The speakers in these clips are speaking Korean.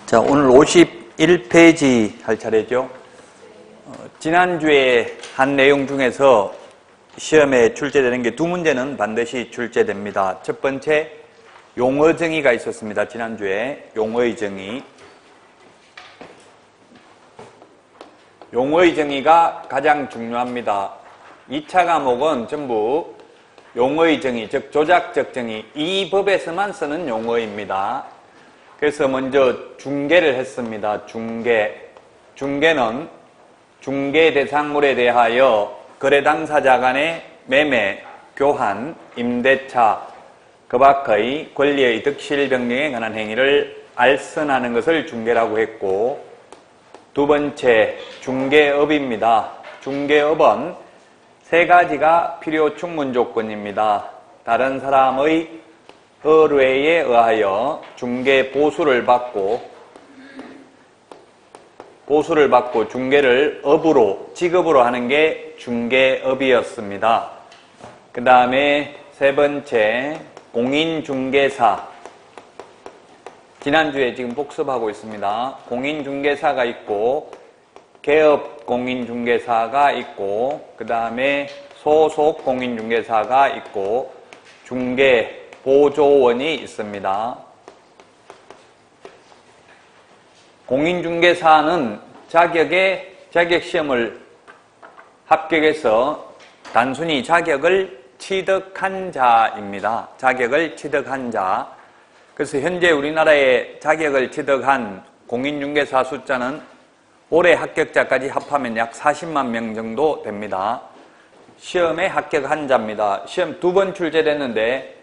자, 오늘 51페이지 할 차례죠. 지난주에 한 내용 중에서 시험에 출제되는 게 두 문제는 반드시 출제됩니다. 첫 번째, 용어 정의가 있었습니다. 지난주에 용어의 정의. 용어의 정의가 가장 중요합니다. 2차 과목은 전부 용어의 정의, 즉 조작적 정의, 이 법에서만 쓰는 용어입니다. 그래서 먼저 중개를 했습니다. 중개는 중개 대상물에 대하여 거래 당사자 간의 매매, 교환, 임대차, 그 밖의 권리의 득실 변경에 관한 행위를 알선하는 것을 중개라고 했고, 두 번째, 중개업입니다. 중개업은 세 가지가 필요 충분 조건입니다. 다른 사람의 의뢰에 의하여 중개 보수를 받고 중개를 업으로, 직업으로 하는 게 중개업이었습니다. 그 다음에 세 번째, 공인중개사. 지난주에 지금 복습하고 있습니다. 공인중개사가 있고, 개업공인중개사가 있고, 그 다음에 소속공인중개사가 있고, 중개보조원이 있습니다. 공인중개사는 자격시험을 합격해서 단순히 자격을 취득한 자입니다. 자격을 취득한 자. 그래서 현재 우리나라에 자격을 취득한 공인중개사 숫자는 올해 합격자까지 합하면 약 40만 명 정도 됩니다. 시험에 합격한 자입니다. 시험 2번 출제됐는데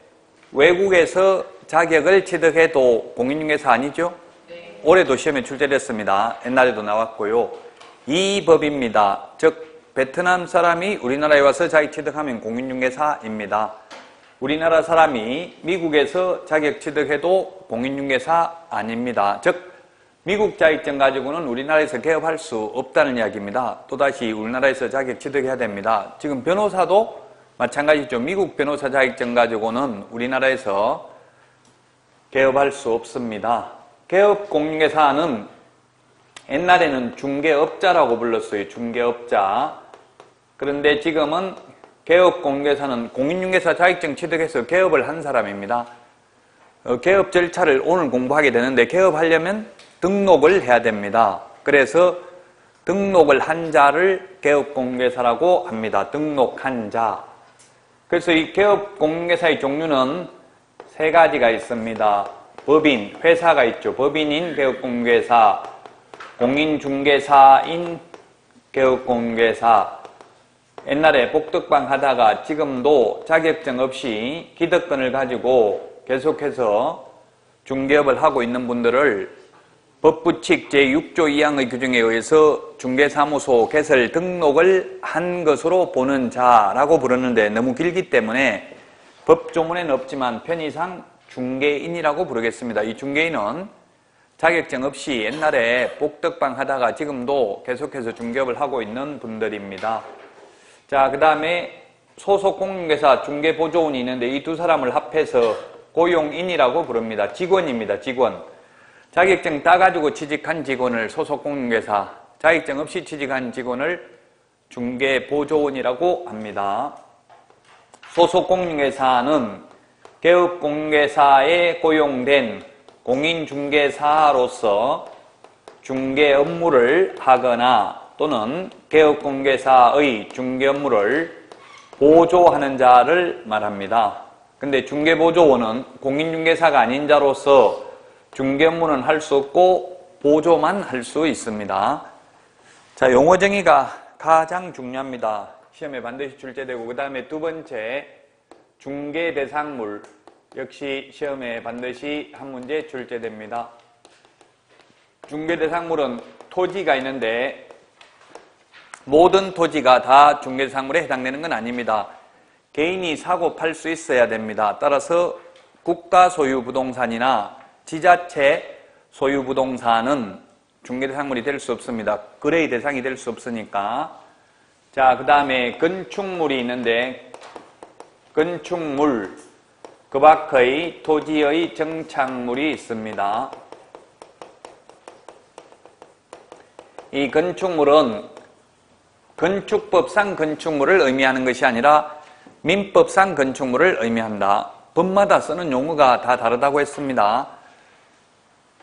외국에서 자격을 취득해도 공인중개사 아니죠? 네. 올해도 시험에 출제됐습니다. 옛날에도 나왔고요. 이 법입니다. 즉 베트남 사람이 우리나라에 와서 자격 취득하면 공인중개사입니다. 우리나라 사람이 미국에서 자격 취득해도 공인중개사 아닙니다. 즉 미국 자격증 가지고는 우리나라에서 개업할 수 없다는 이야기입니다. 또다시 우리나라에서 자격 취득해야 됩니다. 지금 변호사도 마찬가지죠. 미국 변호사 자격증 가지고는 우리나라에서 개업할 수 없습니다. 개업공인중개사는 옛날에는 중개업자라고 불렀어요. 중개업자. 그런데 지금은 개업공인중개사는 공인중개사 자격증 취득해서 개업을 한 사람입니다. 개업 절차를 오늘 공부하게 되는데 개업하려면 등록을 해야 됩니다. 그래서 등록을 한 자를 개업공인중개사라고 합니다. 등록한 자. 그래서 이 개업공인중개사의 종류는 세 가지가 있습니다. 법인, 회사가 있죠. 법인인 개업공인중개사, 공인중개사인 개업공인중개사. 옛날에 복덕방 하다가 지금도 자격증 없이 기득권을 가지고 계속해서 중개업을 하고 있는 분들을 법부칙 제6조 2항의 규정에 의해서 중개사무소 개설 등록을 한 것으로 보는 자라고 부르는데 너무 길기 때문에 법조문에는 없지만 편의상 중개인이라고 부르겠습니다. 이 중개인은 자격증 없이 옛날에 복덕방 하다가 지금도 계속해서 중개업을 하고 있는 분들입니다. 자, 그 다음에 소속공인중개사, 중개보조원이 있는데 이 두 사람을 합해서 고용인이라고 부릅니다. 직원입니다. 직원. 자격증 따가지고 취직한 직원을 소속공인중개사, 자격증 없이 취직한 직원을 중개보조원이라고 합니다. 소속공인중개사는 개업공인중개사에 고용된 공인중개사로서 중개 업무를 하거나 또는 개업공인중개사의 중개 업무를 보조하는 자를 말합니다. 근데 중개보조원은 공인중개사가 아닌 자로서 중개 업무는 할 수 없고 보조만 할 수 있습니다. 자, 용어 정의가 가장 중요합니다. 시험에 반드시 출제되고, 그 다음에 두 번째, 중개 대상물. 역시 시험에 반드시 한 문제 출제됩니다. 중개 대상물은 토지가 있는데 모든 토지가 다 중개 대상물에 해당되는 건 아닙니다. 개인이 사고 팔 수 있어야 됩니다. 따라서 국가 소유 부동산이나 지자체 소유 부동산은 중개 대상물이 될 수 없습니다. 거래의 대상이 될 수 없으니까. 자, 그 다음에 건축물이 있는데 건축물, 그 밖의 토지의 정착물이 있습니다. 이 건축물은 건축법상 건축물을 의미하는 것이 아니라 민법상 건축물을 의미한다. 법마다 쓰는 용어가 다 다르다고 했습니다.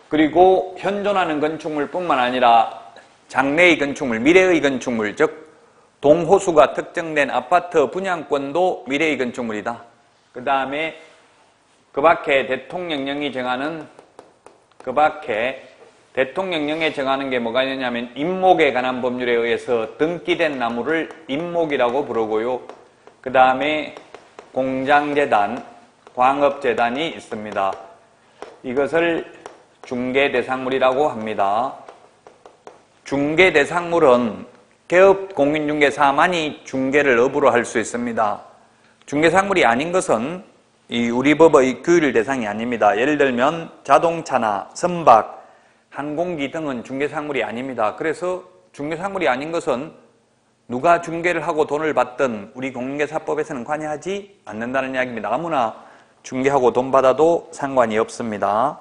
그리고 현존하는 건축물뿐만 아니라 장래의 건축물, 미래의 건축물, 즉 동호수가 특정된 아파트 분양권도 미래의 건축물이다. 그 다음에 그 밖에 대통령령이 정하는 게 뭐가 있냐면 임목에 관한 법률에 의해서 등기된 나무를 임목이라고 부르고요. 그 다음에 공장재단, 광업재단이 있습니다. 이것을 중개대상물이라고 합니다. 중개대상물은 개업공인중개사만이 중개를 업으로 할 수 있습니다. 중개상물이 아닌 것은 우리 법의 규율 대상이 아닙니다. 예를 들면 자동차나 선박, 항공기 등은 중개상물이 아닙니다. 그래서 중개상물이 아닌 것은 누가 중개를 하고 돈을 받든 우리 공인중개사법에서는 관여하지 않는다는 이야기입니다. 아무나 중개하고 돈 받아도 상관이 없습니다.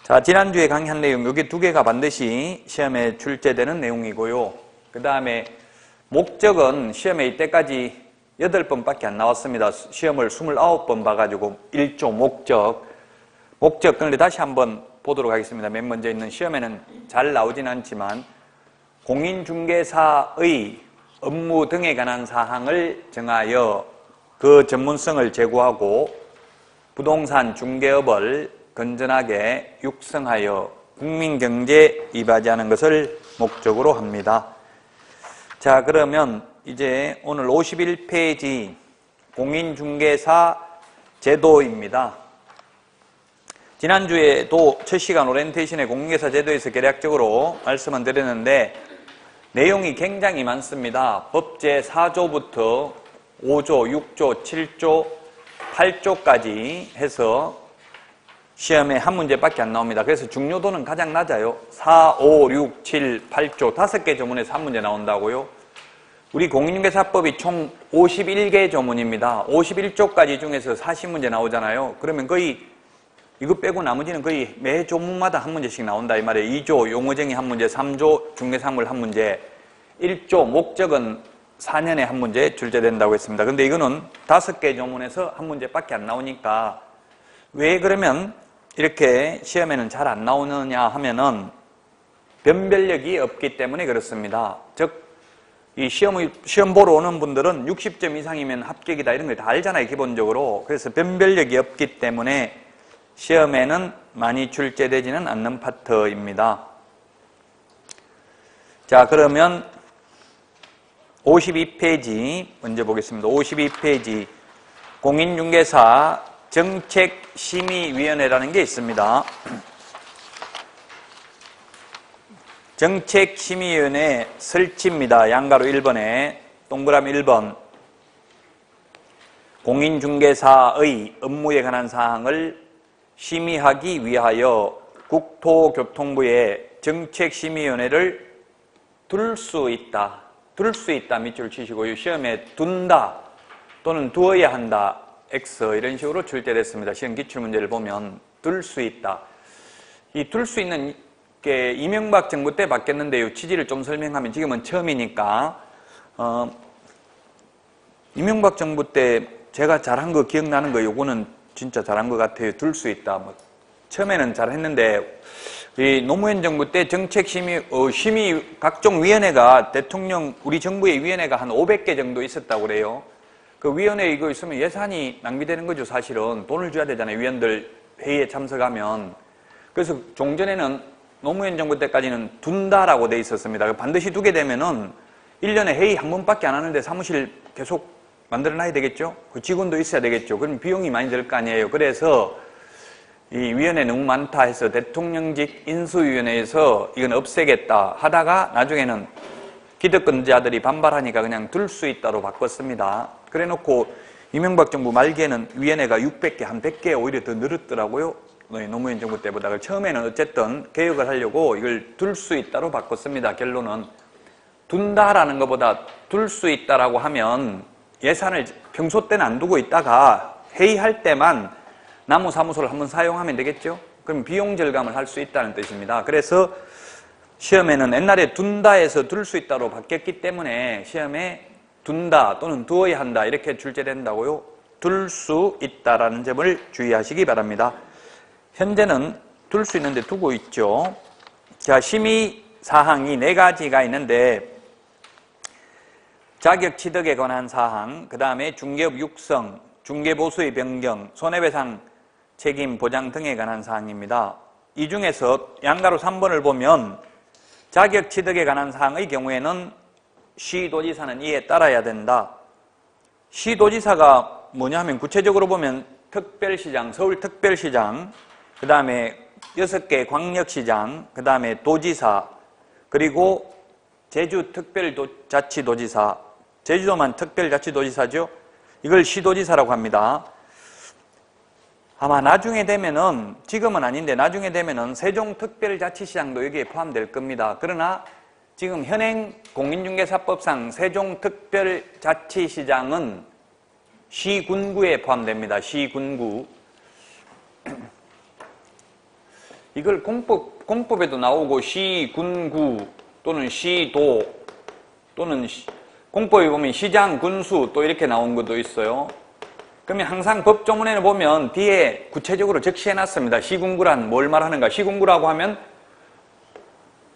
자, 지난주에 강의한 내용, 여기 두 개가 반드시 시험에 출제되는 내용이고요. 그 다음에 목적은 시험에 이때까지 8번밖에 안 나왔습니다. 시험을 29번 봐가지고 1조 목적. 그런데 다시 한번 보도록 하겠습니다. 맨 먼저 있는 시험에는 잘 나오진 않지만 공인중개사의 업무 등에 관한 사항을 정하여 그 전문성을 제고하고 부동산 중개업을 건전하게 육성하여 국민경제에 이바지하는 것을 목적으로 합니다. 자, 그러면 이제 오늘 51페이지 공인중개사 제도입니다. 지난주에도 첫 시간 오리엔테이션의 공인중개사 제도에서 개략적으로 말씀을 드렸는데 내용이 굉장히 많습니다. 법 제4조부터 5조, 6조, 7조, 8조까지 해서 시험에 한 문제밖에 안 나옵니다. 그래서 중요도는 가장 낮아요. 4, 5, 6, 7, 8조 5개 조문에서 한 문제 나온다고요. 우리 공인중개사법이 총 51개 조문입니다. 51조까지 중에서 40문제 나오잖아요. 그러면 거의 이거 빼고 나머지는 거의 매 조문마다 한 문제씩 나온다 이 말이에요. 2조 용어정의 한 문제, 3조 중개사물 한 문제, 1조 목적은 4년에 한 문제 출제된다고 했습니다. 근데 이거는 5개 조문에서 한 문제밖에 안 나오니까 왜 그러면 이렇게 시험에는 잘 안 나오느냐 하면은 변별력이 없기 때문에 그렇습니다. 즉, 이 시험 보러 오는 분들은 60점 이상이면 합격이다 이런 걸 다 알잖아요, 기본적으로. 그래서 변별력이 없기 때문에 시험에는 많이 출제되지는 않는 파트입니다. 자, 그러면 52페이지 먼저 보겠습니다. 52페이지 공인중개사 정책심의위원회라는 게 있습니다. 정책심의위원회 설치입니다. 양가로 1번에 동그라미 1번 공인중개사의 업무에 관한 사항을 심의하기 위하여 국토교통부에 정책심의위원회를 둘 수 있다. 둘 수 있다 밑줄 치시고요. 시험에 둔다 또는 두어야 한다. X 이런 식으로 출제됐습니다. 시험 기출문제를 보면 둘 수 있다. 이 둘 수 있는 게 이명박 정부 때 바뀌었는데요. 취지를 좀 설명하면 지금은 처음이니까 이명박 정부 때 제가 잘한 거 기억나는 거 요거는 진짜 잘한 것 같아요. 둘 수 있다. 뭐 처음에는 잘했는데 이 노무현 정부 때 정책심의 각종 위원회가 우리 정부의 위원회가 한 500개 정도 있었다고 그래요. 그 위원회 이거 있으면 예산이 낭비되는 거죠. 사실은 돈을 줘야 되잖아요. 위원들 회의에 참석하면. 그래서 종전에는 노무현 정부 때까지는 둔다라고 돼 있었습니다. 반드시 두게 되면은 1년에 회의 한 번밖에 안 하는데 사무실 계속 만들어놔야 되겠죠. 그 직원도 있어야 되겠죠. 그럼 비용이 많이 들 거 아니에요. 그래서 이 위원회 너무 많다 해서 대통령직 인수위원회에서 이건 없애겠다 하다가 나중에는 기득권자들이 반발하니까 그냥 둘 수 있다로 바꿨습니다. 그래 놓고 이명박 정부 말기에는 위원회가 600개, 한 100개 오히려 더 늘었더라고요. 노무현 정부 때보다. 처음에는 어쨌든 개혁을 하려고 이걸 둘 수 있다로 바꿨습니다. 결론은 둔다라는 것보다 둘 수 있다라고 하면 예산을 평소 때는 안 두고 있다가 회의할 때만 나무 사무소를 한번 사용하면 되겠죠? 그럼 비용 절감을 할 수 있다는 뜻입니다. 그래서 시험에는 옛날에 둔다에서 둘 수 있다로 바뀌었기 때문에 시험에 둔다 또는 두어야 한다 이렇게 출제된다고요. 둘 수 있다라는 점을 주의하시기 바랍니다. 현재는 둘 수 있는데 두고 있죠. 자, 심의 사항이 4가지가 있는데 자격 취득에 관한 사항, 그 다음에 중개업 육성, 중개보수의 변경, 손해배상 책임 보장 등에 관한 사항입니다. 이 중에서 양가로 3번을 보면 자격 취득에 관한 사항의 경우에는 시도지사는 이에 따라야 된다. 시도지사가 뭐냐 하면 구체적으로 보면 특별시장, 서울특별시장, 그 다음에 6개 광역시장, 그 다음에 도지사, 그리고 제주특별자치도지사, 제주도만 특별자치도지사죠. 이걸 시도지사라고 합니다. 아마 나중에 되면은, 지금은 아닌데 나중에 되면은 세종특별자치시장도 여기에 포함될 겁니다. 그러나 지금 현행 공인중개사법상 세종특별자치시장은 시군구에 포함됩니다. 시군구. 이걸 공법에도 나오고 시군구 또는 시도 또는 공법에 보면 시장, 군수 또 이렇게 나온 것도 있어요. 그러면 항상 법조문에는 보면 뒤에 구체적으로 적시해놨습니다. 시군구란 뭘 말하는가? 시군구라고 하면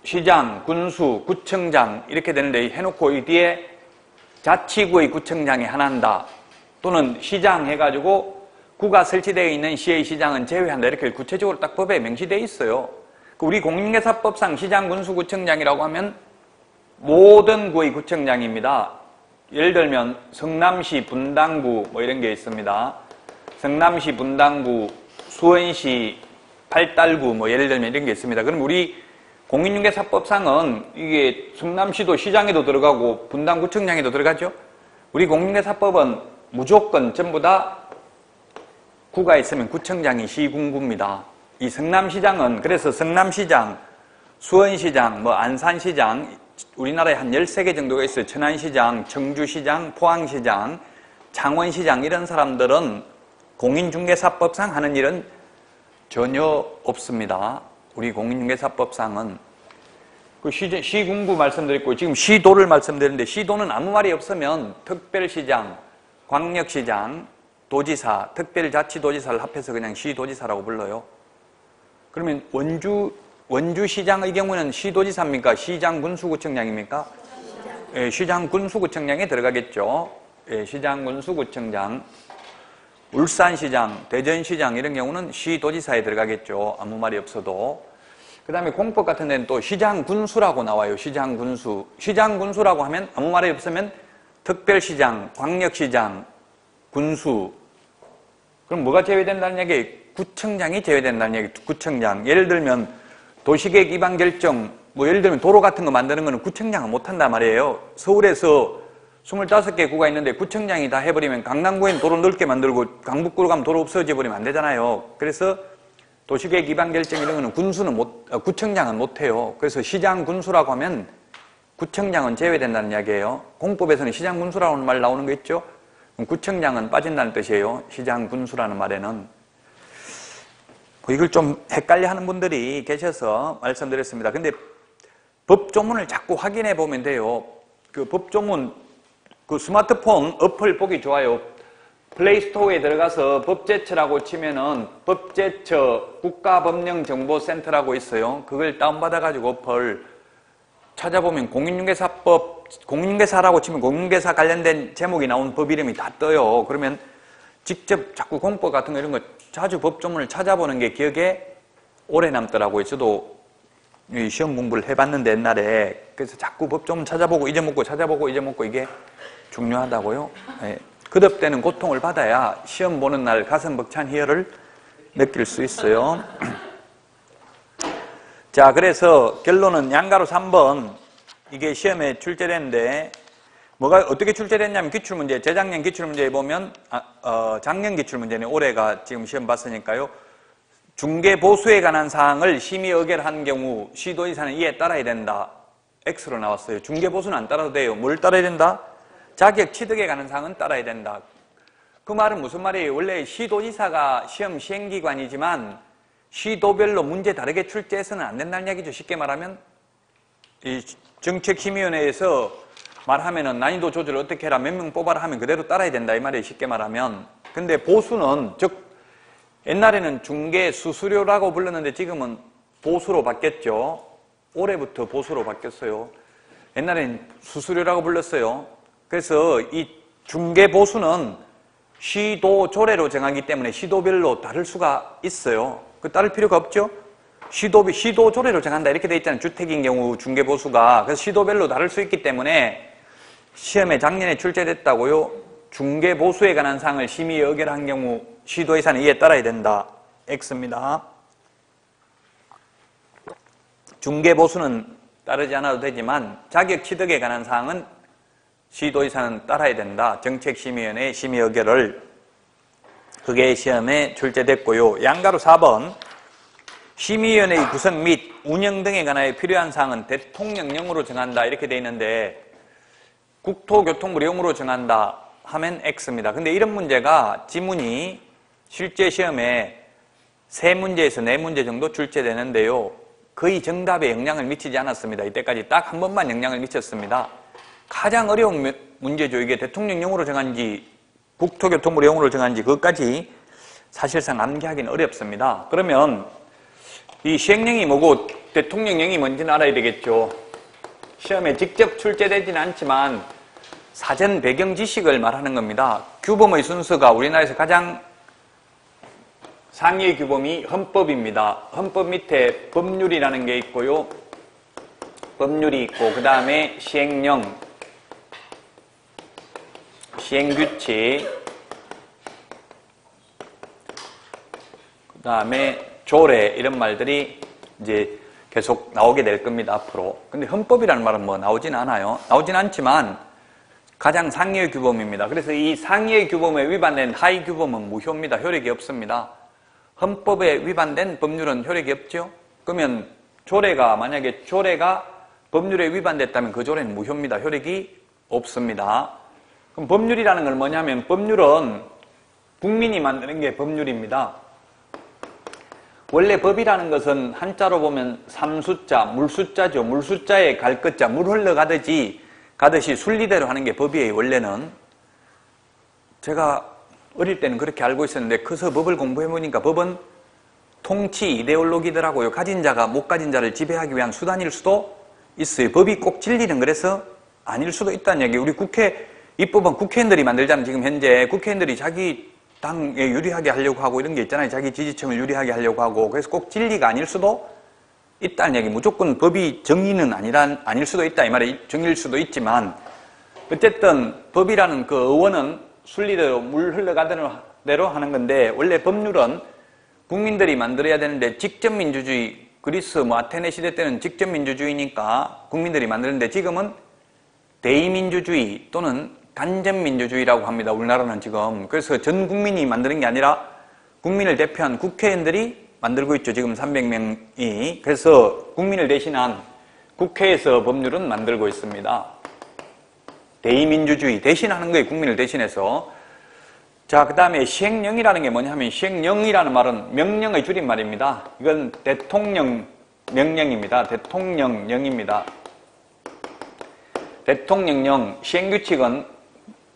시장, 군수, 구청장 이렇게 되는데 해놓고 이 뒤에 자치구의 구청장이 하나한다. 또는 시장 해가지고 구가 설치되어 있는 시의 시장은 제외한다. 이렇게 구체적으로 딱 법에 명시되어 있어요. 우리 공인중개사법상 시장, 군수, 구청장이라고 하면 모든 구의 구청장입니다. 예를 들면 성남시 분당구 뭐 이런 게 있습니다. 성남시 분당구, 수원시 팔달구 뭐 예를 들면 이런 게 있습니다. 그럼 우리 공인중개사법상은 이게 성남시도 시장에도 들어가고 분당구청장에도 들어가죠. 우리 공인중개사법은 무조건 전부 다 구가 있으면 구청장이 시군구입니다. 이 성남시장은 그래서 성남시장, 수원시장, 뭐 안산시장 우리나라에 한 13개 정도가 있어요. 천안시장, 청주시장, 포항시장, 창원시장 이런 사람들은 공인중개사법상 하는 일은 전혀 없습니다. 우리 공인중개사법상은 그 시군구 말씀드렸고 지금 시도를 말씀드렸는데 시도는 아무 말이 없으면 특별시장, 광역시장, 도지사, 특별자치도지사를 합해서 그냥 시도지사라고 불러요. 그러면 원주시장의 경우는 시도지사입니까? 시장 군수구청장입니까? 예, 시장 군수구청장에 들어가겠죠. 예, 시장 군수구청장, 울산시장, 대전시장 이런 경우는 시도지사에 들어가겠죠. 아무 말이 없어도. 그 다음에 공법 같은 데는 또 시장군수라고 나와요. 시장군수. 시장군수라고 하면 아무 말이 없으면 특별시장, 광역시장, 군수. 그럼 뭐가 제외된다는 얘기? 구청장이 제외된다는 얘기. 구청장. 예를 들면 도시계획 위반 결정, 뭐 예를 들면 도로 같은 거 만드는 거는 구청장은 못한단 말이에요. 서울에서 25개 구가 있는데 구청장이 다 해버리면 강남구에는 도로 넓게 만들고 강북구로 가면 도로 없어져 버리면 안 되잖아요. 그래서 도시계획 위반 결정 이런 거는 구청장은 못해요. 그래서 시장 군수라고 하면 구청장은 제외된다는 이야기예요. 공법에서는 시장 군수라고 하는 말 나오는 거 있죠? 구청장은 빠진다는 뜻이에요. 시장 군수라는 말에는. 이걸 좀 헷갈려 하는 분들이 계셔서 말씀드렸습니다. 근데 법조문을 자꾸 확인해 보면 돼요. 그 법조문, 그 스마트폰 어플 보기 좋아요. 플레이스토어에 들어가서 법제처라고 치면은 법제처 국가법령정보센터라고 있어요. 그걸 다운받아가지고 어플 찾아보면 공인중개사법, 공인중개사라고 치면 공인중개사 관련된 제목이 나온 법 이름이 다 떠요. 그러면 직접 자꾸 공법 같은 거 이런 거 자주 법조문을 찾아보는 게 기억에 오래 남더라고요. 저도 시험 공부를 해봤는데 옛날에. 그래서 자꾸 법조문 찾아보고 잊어먹고 찾아보고 잊어먹고 이게 중요하다고요. 네. 거듭되는 고통을 받아야 시험 보는 날 가슴 벅찬 희열을 느낄 수 있어요. 자, 그래서 결론은 양가로 3번 이게 시험에 출제됐는데 뭐가 어떻게 출제됐냐면 기출문제, 재작년 기출문제에 보면 작년 기출문제는 올해가 지금 시험 봤으니까요. 중개보수에 관한 사항을 심의 의결한 경우 시도지사는 이에 따라야 된다. X로 나왔어요. 중개보수는 안 따라도 돼요. 뭘 따라야 된다? 자격 취득에 관한 사항은 따라야 된다. 그 말은 무슨 말이에요? 원래 시도지사가 시험 시행기관이지만 시도별로 문제 다르게 출제해서는 안 된다는 얘기죠. 쉽게 말하면 이 정책심의위원회에서 말하면은 난이도 조절을 어떻게 해라, 몇 명 뽑아라 하면 그대로 따라야 된다 이 말이에요. 쉽게 말하면. 근데 보수는, 즉 옛날에는 중개 수수료라고 불렀는데 지금은 보수로 바뀌었죠. 올해부터 보수로 바뀌었어요. 옛날엔 수수료라고 불렀어요. 그래서 이 중개 보수는 시도 조례로 정하기 때문에 시도별로 다를 수가 있어요. 그 따를 필요가 없죠. 시도 조례로 정한다 이렇게 돼 있잖아요. 주택인 경우 중개 보수가. 그래서 시도별로 다를 수 있기 때문에 시험에 작년에 출제됐다고요. 중개 보수에 관한 사항을 심의 의결한 경우 시도 예산은 이에 따라야 된다. X입니다. 중개 보수는 따르지 않아도 되지만 자격 취득에 관한 사항은 시도 예산은 따라야 된다. 정책심의위원회 심의 의결을. 그게 시험에 출제됐고요. 양가로 4번. 심의위원회의 구성 및 운영 등에 관하여 필요한 사항은 대통령령으로 정한다 이렇게 돼 있는데 국토교통부령으로 정한다 하면 X입니다. 근데 이런 문제가 지문이 실제 시험에 3문제에서 4문제 정도 출제되는데요. 거의 정답에 영향을 미치지 않았습니다. 이때까지 딱 한 번만 영향을 미쳤습니다. 가장 어려운 문제죠. 이게 대통령령으로 정한지 국토교통부령으로 정한지 그것까지 사실상 암기하기는 어렵습니다. 그러면 이 시행령이 뭐고 대통령령이 뭔지는 알아야 되겠죠. 시험에 직접 출제되지는 않지만 사전 배경 지식을 말하는 겁니다. 규범의 순서가 우리나라에서 가장 상위의 규범이 헌법입니다. 헌법 밑에 법률이라는 게 있고요. 법률이 있고 그 다음에 시행령, 시행규칙, 그 다음에 조례 이런 말들이 이제 계속 나오게 될 겁니다. 앞으로. 근데 헌법이라는 말은 뭐 나오진 않아요. 나오진 않지만 가장 상위의 규범입니다. 그래서 이 상위의 규범에 위반된 하위 규범은 무효입니다. 효력이 없습니다. 헌법에 위반된 법률은 효력이 없죠. 그러면 만약에 조례가 법률에 위반됐다면 그 조례는 무효입니다. 효력이 없습니다. 그럼 법률이라는 건 뭐냐면 법률은 국민이 만드는 게 법률입니다. 원래 법이라는 것은 한자로 보면 삼수자, 물수자죠. 물수자에 갈 것자, 물 흘러가듯이 순리대로 하는 게 법이에요. 원래는. 제가 어릴 때는 그렇게 알고 있었는데 커서 법을 공부해보니까 법은 통치, 이데올로기더라고요. 가진 자가 못 가진 자를 지배하기 위한 수단일 수도 있어요. 법이 꼭 진리는 그래서 아닐 수도 있다는 얘기예요. 우리 입법은 국회의원들이 만들잖아요. 지금 현재 국회의원들이 자기 당에 유리하게 하려고 하고 이런 게 있잖아요. 자기 지지층을 유리하게 하려고 하고. 그래서 꼭 진리가 아닐 수도 있다는 얘기. 무조건 법이 정의는 아닐 수도 있다 이 말이 정의일 수도 있지만 어쨌든 법이라는 그 어원은 순리대로 물 흘러가는 대로 하는 건데 원래 법률은 국민들이 만들어야 되는데 직접민주주의, 그리스 아테네 시대 때는 직접민주주의니까 국민들이 만드는데 지금은 대의민주주의 또는 간접민주주의라고 합니다. 우리나라는 지금. 그래서 전 국민이 만드는 게 아니라 국민을 대표한 국회의원들이 만들고 있죠. 지금 300명이. 그래서 국민을 대신한 국회에서 법률은 만들고 있습니다. 대의민주주의, 대신하는 거예요. 국민을 대신해서. 자, 그 다음에 시행령이라는 게 뭐냐면 시행령이라는 말은 명령의 줄임말입니다. 이건 대통령 명령입니다. 대통령령입니다. 대통령령, 시행규칙은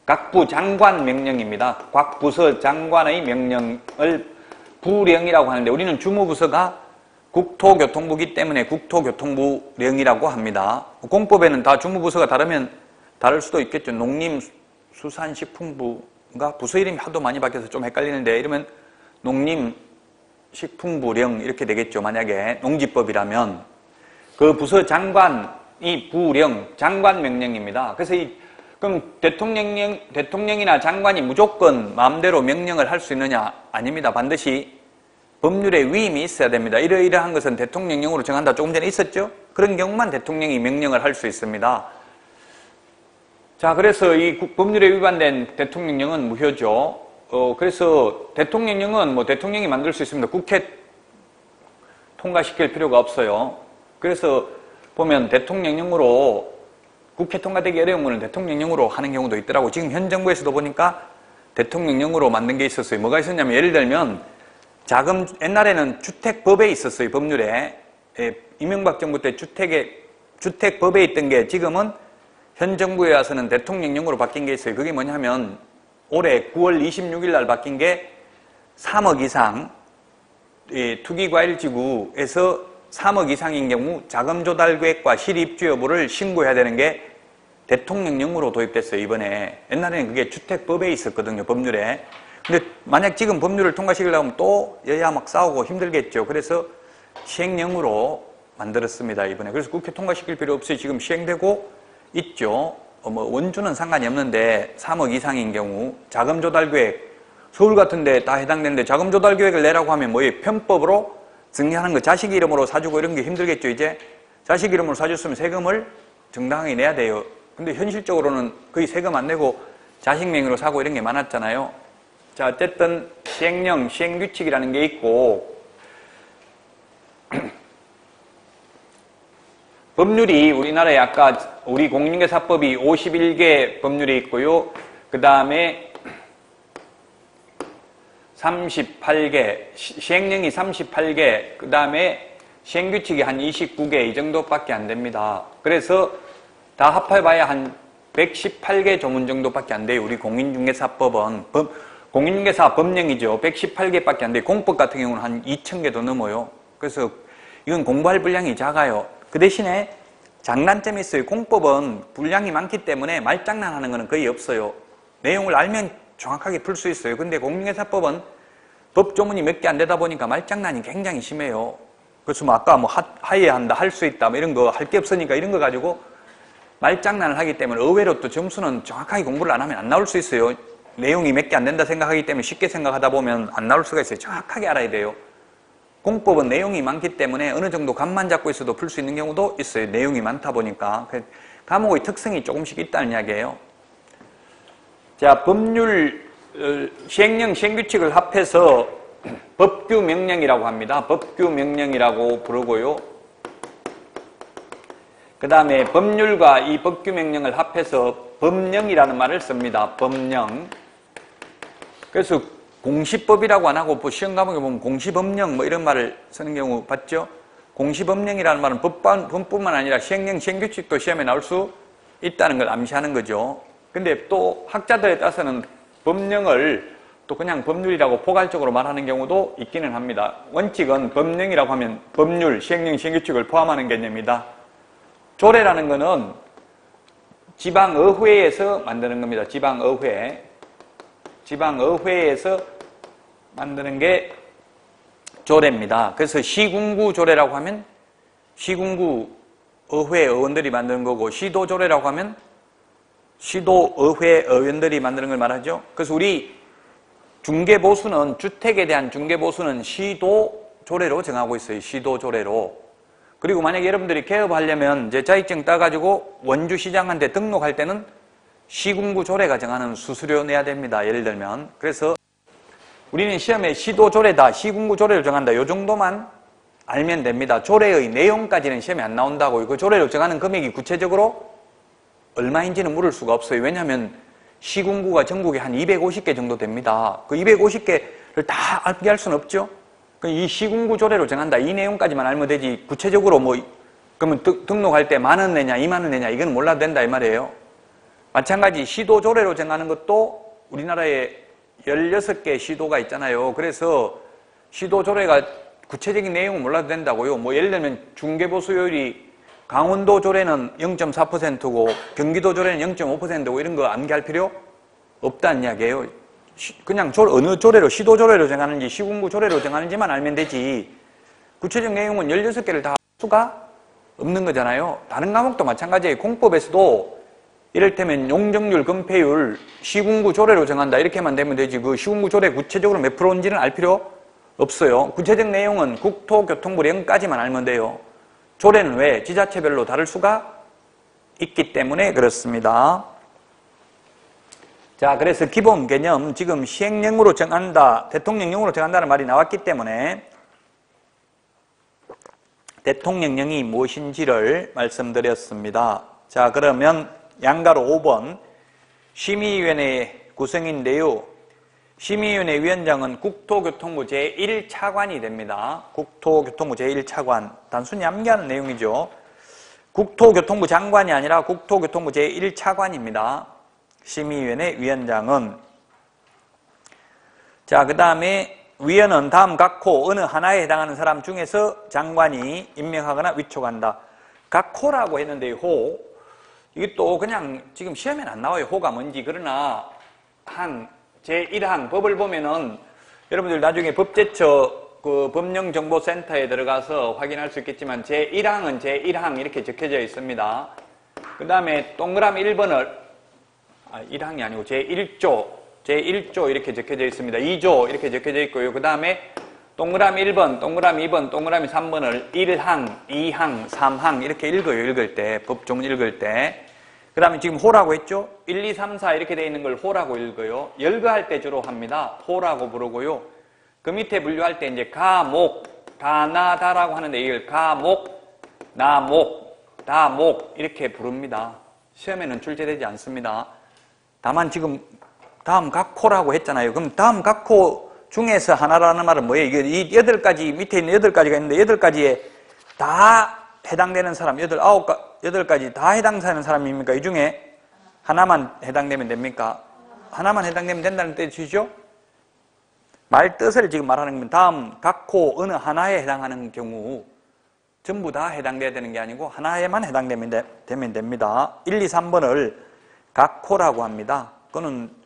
각 부 장관 명령입니다. 각 부서 장관의 명령을 부령이라고 하는데 우리는 주무부서가 국토교통부이기 때문에 국토교통부령이라고 합니다. 공법에는 다 주무부서가 다르면 다를 수도 있겠죠. 농림수산식품부가 부서 이름이 하도 많이 바뀌어서 좀 헷갈리는데 이러면 농림식품부령 이렇게 되겠죠. 만약에 농지법이라면 그 부서 장관이 부령, 장관 명령입니다. 그래서 그럼 대통령이나 장관이 무조건 마음대로 명령을 할 수 있느냐? 아닙니다. 반드시 법률의 위임이 있어야 됩니다. 이러이러한 것은 대통령령으로 정한다. 조금 전에 있었죠? 그런 경우만 대통령이 명령을 할 수 있습니다. 자, 그래서 이 법률에 위반된 대통령령은 무효죠. 그래서 대통령령은 대통령이 만들 수 있습니다. 국회 통과시킬 필요가 없어요. 그래서 보면 대통령령으로 국회 통과되기 어려운 거는 대통령령으로 하는 경우도 있더라고. 지금 현 정부에서도 보니까 대통령령으로 만든 게 있었어요. 뭐가 있었냐면 예를 들면 옛날에는 주택법에 있었어요. 법률에. 이명박 정부 때 주택에 주택법에 있던 게 지금은 현 정부에 와서는 대통령령으로 바뀐 게 있어요. 그게 뭐냐면 올해 9월 26일 날 바뀐 게 3억 이상 투기과일지구에서 3억 이상인 경우 자금 조달 계획과 실입주 여부를 신고해야 되는 게 대통령령으로 도입됐어요. 이번에. 옛날에는 그게 주택법에 있었거든요. 법률에. 근데 만약 지금 법률을 통과시키려고 하면 또 여야 막 싸우고 힘들겠죠. 그래서 시행령으로 만들었습니다. 이번에. 그래서 국회 통과시킬 필요 없이 지금 시행되고 있죠. 원주는 상관이 없는데 3억 이상인 경우 자금 조달 계획, 서울 같은 데 다 해당되는데 자금 조달 계획을 내라고 하면 뭐예요? 편법으로 증여하는 거, 자식 이름으로 사주고 이런 게 힘들겠죠. 이제 자식 이름으로 사줬으면 세금을 정당하게 내야 돼요. 근데 현실적으로는 거의 세금 안 내고 자식 명의로 사고 이런 게 많았잖아요. 자, 어쨌든 시행령, 시행규칙이라는 게 있고 법률이 우리나라에 아까 우리 공인중개사법이 51개 법률이 있고요. 그 다음에 38개, 시행령이 38개, 그 다음에 시행규칙이 한 29개 이 정도밖에 안 됩니다. 그래서 다 합해봐야 한 118개 조문 정도밖에 안 돼요. 우리 공인중개사법은. 공인중개사 법령이죠. 118개밖에 안 돼요. 공법 같은 경우는 한 2,000개도 넘어요. 그래서 이건 공부할 분량이 작아요. 그 대신에 장단점이 있어요. 공법은 분량이 많기 때문에 말장난하는 거는 거의 없어요. 내용을 알면 정확하게 풀 수 있어요. 근데 공인중개사법은 법 조문이 몇 개 안 되다 보니까 말장난이 굉장히 심해요. 그래서 뭐 아까 뭐 하해야 한다, 할 수 있다, 뭐 이런 거 할 게 없으니까 이런 거 가지고 말장난을 하기 때문에 의외로 또 점수는 정확하게 공부를 안 하면 안 나올 수 있어요. 내용이 몇 개 안 된다 생각하기 때문에 쉽게 생각하다 보면 안 나올 수가 있어요. 정확하게 알아야 돼요. 공법은 내용이 많기 때문에 어느 정도 감만 잡고 있어도 풀 수 있는 경우도 있어요. 내용이 많다 보니까. 과목의 특성이 조금씩 있다는 이야기예요. 자, 법률, 시행령, 시행규칙을 합해서 법규명령이라고 합니다. 법규명령이라고 부르고요. 그 다음에 법률과 이 법규명령을 합해서 법령이라는 말을 씁니다. 법령. 그래서 공시법이라고 안 하고 시험 과목에 보면 공시법령 뭐 이런 말을 쓰는 경우 봤죠? 공시법령이라는 말은 법뿐만 아니라 시행령, 시행규칙도 시험에 나올 수 있다는 걸 암시하는 거죠. 근데 또 학자들에 따라서는 법령을 또 그냥 법률이라고 포괄적으로 말하는 경우도 있기는 합니다. 원칙은 법령이라고 하면 법률, 시행령, 시행규칙을 포함하는 개념이다. 조례라는 거는 지방의회에서 만드는 겁니다. 지방의회에서 만드는 게 조례입니다. 그래서 시군구 조례라고 하면 시군구 의회 의원들이 만드는 거고, 시도조례라고 하면 시도의회 의원들이 만드는 걸 말하죠. 그래서 우리 중개보수는, 주택에 대한 중개보수는 시도조례로 정하고 있어요. 시도조례로. 그리고 만약에 여러분들이 개업하려면 이제 자격증 따가지고 원주시장한테 등록할 때는 시군구 조례가 정하는 수수료 내야 됩니다. 예를 들면. 그래서 우리는 시험에 시도조례다, 시군구 조례를 정한다, 요 정도만 알면 됩니다. 조례의 내용까지는 시험에 안 나온다고. 그 조례로 정하는 금액이 구체적으로 얼마인지는 물을 수가 없어요. 왜냐하면 시군구가 전국에 한 250개 정도 됩니다. 그 250개를 다 알게 할 수는 없죠. 이 시군구 조례로 정한다, 이 내용까지만 알면 되지, 구체적으로 뭐 그러면 등록할 때 10,000원 내냐 20,000원 내냐 이건 몰라도 된다 이 말이에요. 마찬가지 시도조례로 정하는 것도 우리나라에 16개 시도가 있잖아요. 그래서 시도조례가 구체적인 내용은 몰라도 된다고요. 뭐 예를 들면 중개보수율이 강원도 조례는 0.4%고 경기도 조례는 0.5%고 이런 거 암기할 필요 없다는 이야기예요. 그냥 어느 조례로, 시도조례로 정하는지 시군구 조례로 정하는지만 알면 되지, 구체적 내용은 16개를 다 할 수가 없는 거잖아요. 다른 과목도 마찬가지예요. 공법에서도 이를테면 용적률, 건폐율, 시군구 조례로 정한다 이렇게만 되면 되지, 그 시군구 조례 구체적으로 몇 프로인지는 알 필요 없어요. 구체적 내용은 국토교통부령까지만 알면 돼요. 조례는 왜? 지자체별로 다를 수가 있기 때문에 그렇습니다. 자, 그래서 기본 개념, 지금 시행령으로 정한다, 대통령령으로 정한다는 말이 나왔기 때문에 대통령령이 무엇인지를 말씀드렸습니다. 자, 그러면 양가로 5번 심의위원회 구성인데요. 심의위원회 위원장은 국토교통부 제1차관이 됩니다. 국토교통부 제1차관. 단순히 암기하는 내용이죠. 국토교통부 장관이 아니라 국토교통부 제1차관입니다. 심의위원회 위원장은. 자, 그 다음에 위원은 다음 각 호 어느 하나에 해당하는 사람 중에서 장관이 임명하거나 위촉한다. 각 호라고 했는데 호, 이게 또 그냥 지금 시험에는 안 나와요. 호가 뭔지. 그러나 항, 제1항 법을 보면은 여러분들 나중에 법제처 그 법령정보센터에 들어가서 확인할 수 있겠지만 제1항은 제1항 이렇게 적혀져 있습니다. 그 다음에 동그라미 1번을 1항이 아니고 제1조 이렇게 적혀져 있습니다. 2조 이렇게 적혀져 있고요. 그 다음에 동그라미 1번, 동그라미 2번, 동그라미 3번을 1항, 2항, 3항 이렇게 읽어요. 읽을 때, 법종 읽을 때. 그 다음에 지금 호라고 했죠? 1, 2, 3, 4 이렇게 되어 있는 걸 호라고 읽어요. 열거할 때 주로 합니다. 호라고 부르고요. 그 밑에 분류할 때 이제 가, 목, 다, 나, 다라고 하는데 이걸 가, 목, 나, 목, 다, 목 이렇게 부릅니다. 시험에는 출제되지 않습니다. 다만 지금 다음 각 호라고 했잖아요. 그럼 다음 각 호 중에서 하나라는 말은 뭐예요? 이게 이 8가지, 밑에 있는 8가지가 있는데 8가지에 다 해당되는 사람, 8가지 다 해당되는 사람입니까? 이 중에 하나만 해당되면 됩니까? 하나만 해당되면 된다는 뜻이죠? 말 뜻을 지금 말하는 건 다음 각 호 어느 하나에 해당하는 경우 전부 다 해당돼야 되는 게 아니고 하나에만 해당되면 됩니다. 1, 2, 3번을 각 호라고 합니다. 그거는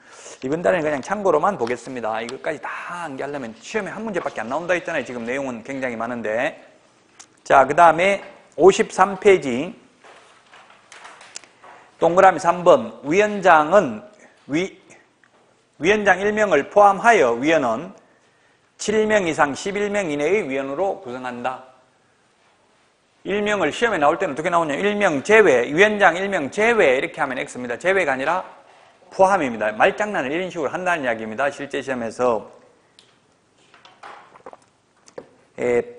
이번 달에는 그냥 참고로만 보겠습니다. 이것까지 다 암기하려면 시험에 한 문제밖에 안 나온다 했잖아요. 지금 내용은 굉장히 많은데. 자, 그 다음에 53페이지 동그라미 3번 위원장은 위원장 1명을 포함하여 위원은 7명 이상 11명 이내의 위원으로 구성한다. 1명을 시험에 나올 때는 어떻게 나오냐? 1명 제외, 위원장 1명 제외 이렇게 하면 X입니다. 제외가 아니라 포함입니다. 말장난을 이런 식으로 한다는 이야기입니다. 실제 시험에서.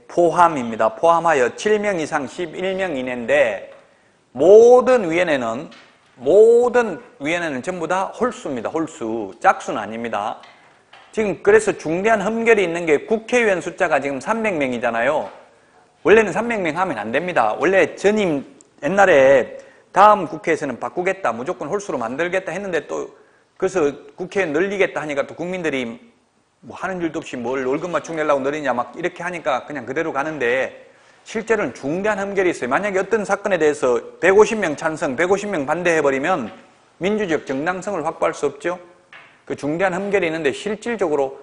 포함입니다. 포함하여 7명 이상 11명 이내인데 모든 위원회는 전부 다 홀수입니다. 홀수. 짝수는 아닙니다. 지금 그래서 중대한 흠결이 있는 게 국회의원 숫자가 지금 300명이잖아요. 원래는 300명 하면 안 됩니다. 원래 전임 옛날에 다음 국회에서는 바꾸겠다, 무조건 홀수로 만들겠다 했는데 또 그래서 국회의원 늘리겠다 하니까 또 국민들이 뭐 하는 일도 없이 뭘 월급 맞추 내려고 늘리냐 막 이렇게 하니까 그냥 그대로 가는데 실제로는 중대한 흠결이 있어요. 만약에 어떤 사건에 대해서 150명 찬성, 150명 반대해버리면 민주적 정당성을 확보할 수 없죠. 그 중대한 흠결이 있는데 실질적으로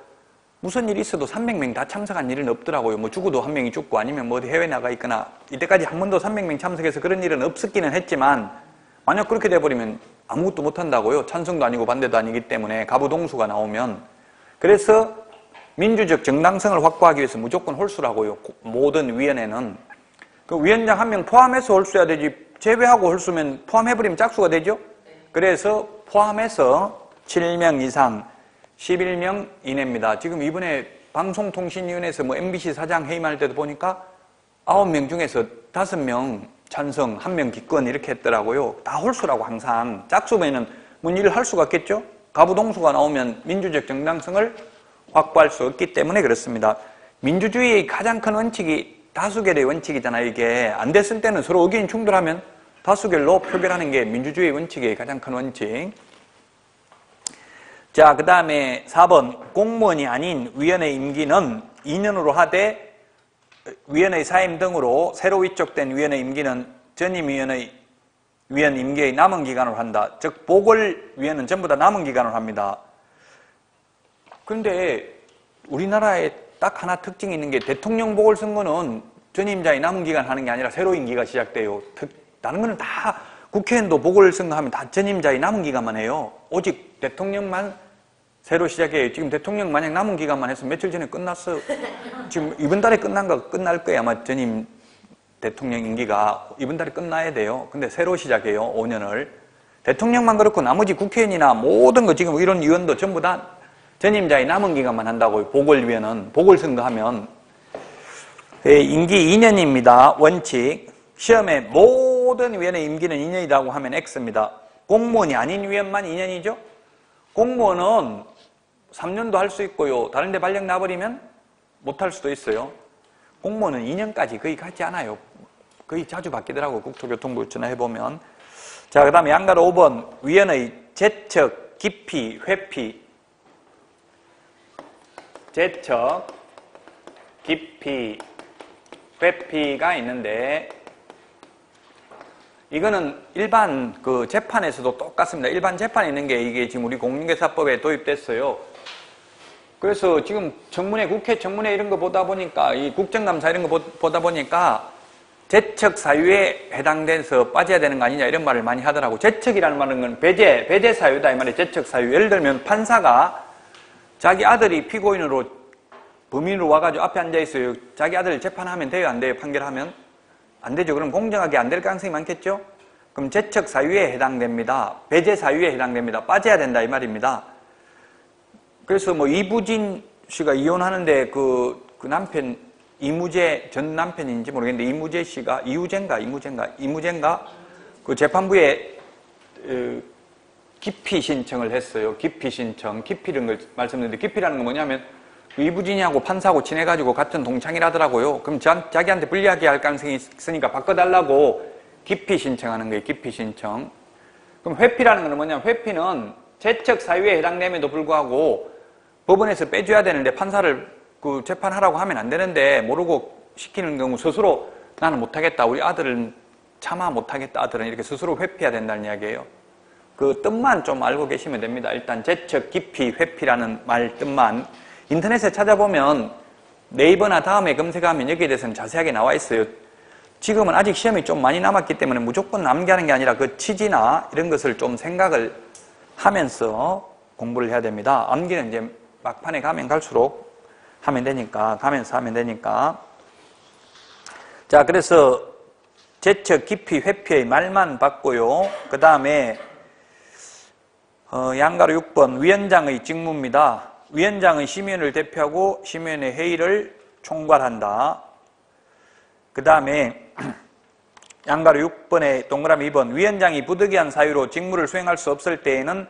무슨 일이 있어도 300명 다 참석한 일은 없더라고요. 뭐 죽어도 한 명이 죽고 아니면 뭐 어디 해외 나가 있거나 이때까지 한 번도 300명 참석해서 그런 일은 없었기는 했지만 만약 그렇게 돼버리면 아무것도 못한다고요. 찬성도 아니고 반대도 아니기 때문에 가부동수가 나오면. 그래서 민주적 정당성을 확보하기 위해서 무조건 홀수라고요. 모든 위원회는. 그 위원장 한 명 포함해서 홀수야 되지 제외하고 홀수면 포함해버리면 짝수가 되죠. 그래서 포함해서 7명 이상 11명 이내입니다. 지금 이번에 방송통신위원회에서 뭐 MBC 사장 해임할 때도 보니까 9명 중에서 5명 찬성, 1명 기권 이렇게 했더라고요. 다 홀수라고 항상. 짝수면은 뭔 일을 할 수가 없겠죠? 가부동수가 나오면 민주적 정당성을 확보할 수 없기 때문에 그렇습니다. 민주주의의 가장 큰 원칙이 다수결의 원칙이잖아요. 이게 안 됐을 때는 서로 의견이 충돌하면 다수결로 표결하는 게 민주주의 원칙의 가장 큰 원칙. 자, 그 다음에 4번 공무원이 아닌 위원회 임기는 2년으로 하되 위원회 사임 등으로 새로 위촉된 위원회 임기는 전임 위원 임기의 남은 기간으로 한다. 즉 보궐위원은 전부 다 남은 기간으로 합니다. 그런데 우리나라에 딱 하나 특징이 있는 게 대통령 보궐선거는 전임자의 남은 기간 하는 게 아니라 새로 임기가 시작돼요. 다른 거는 다 국회의원도 보궐선거 하면 다 전임자의 남은 기간만 해요. 오직 대통령만 새로 시작해요. 지금 대통령 만약 남은 기간만 해서 며칠 전에 끝났어. 지금 이번 달에 끝날 거예요. 아마 전임 대통령 임기가 이번 달에 끝나야 돼요. 근데 새로 시작해요. 5년을. 대통령만 그렇고 나머지 국회의원이나 모든 거 지금 이런 위원도 전부 다 전임자의 남은 기간만 한다고요. 보궐위원은. 보궐선거하면. 임기 2년입니다. 원칙. 시험에 모든 위원의 임기는 2년이라고 하면 X입니다. 공무원이 아닌 위원만 2년이죠. 공무원은 3년도 할 수 있고요. 다른 데 발령 나버리면 못 할 수도 있어요. 공무원은 2년까지 거의 가지 않아요. 거의 자주 바뀌더라고. 국토교통부 전화해보면. 자, 그 다음에 양가로 5번. 위원의 제척, 깊이, 회피. 제척, 깊이, 회피가 있는데, 이거는 일반 그 재판에서도 똑같습니다. 일반 재판에 있는 게 이게 지금 우리 공인중개사법에 도입됐어요. 그래서 지금 청문회, 국회 청문회 이런 거 보다 보니까, 이 국정감사 이런 거 보다 보니까, 제척 사유에 해당돼서 빠져야 되는 거 아니냐 이런 말을 많이 하더라고. 제척이라는 말은 건 배제 사유다 이 말이에요. 제척 사유. 예를 들면 판사가 자기 아들이 피고인으로 범인으로 와가지고 앞에 앉아 있어요. 자기 아들 재판하면 돼요? 안 돼요? 판결하면? 안 되죠. 그럼 공정하게 안 될 가능성이 많겠죠? 그럼 제척 사유에 해당됩니다. 배제 사유에 해당됩니다. 빠져야 된다 이 말입니다. 그래서 뭐 이부진 씨가 이혼하는데 그 남편 이무재 전 남편인지 모르겠는데 이무재 씨가 이무재인가 그 재판부에 기피 신청을 했어요. 기피 신청. 기피라는 걸 말씀드렸는데 기피라는 건 뭐냐면 이부진이하고 판사하고 친해가지고 같은 동창이라더라고요. 그럼 자기한테 불리하게 할 가능성이 있으니까 바꿔달라고 기피 신청하는 거예요. 기피 신청. 그럼 회피라는 건 뭐냐면 회피는 제척 사유에 해당됨에도 불구하고 법원에서 빼줘야 되는데 판사를 그 재판하라고 하면 안 되는데 모르고 시키는 경우 스스로 나는 못하겠다. 우리 아들은 차마 못하겠다. 아들은 이렇게 스스로 회피해야 된다는 이야기예요. 그 뜻만 좀 알고 계시면 됩니다. 일단 제척, 깊이, 회피라는 말 뜻만 인터넷에 찾아보면 네이버나 다음에 검색하면 여기에 대해서는 자세하게 나와 있어요. 지금은 아직 시험이 좀 많이 남았기 때문에 무조건 암기하는 게 아니라 그 취지나 이런 것을 좀 생각을 하면서 공부를 해야 됩니다. 암기는 이제 막판에 가면 갈수록 하면 되니까, 가면서 하면 되니까. 자, 그래서 제척, 깊이, 회피의 말만 받고요. 그 다음에 양가로 6번 위원장의 직무입니다. 위원장은 심의위원을 대표하고 심의위원회 회의를 총괄한다. 그 다음에 양가로 6번에 동그라미 2번 위원장이 부득이한 사유로 직무를 수행할 수 없을 때에는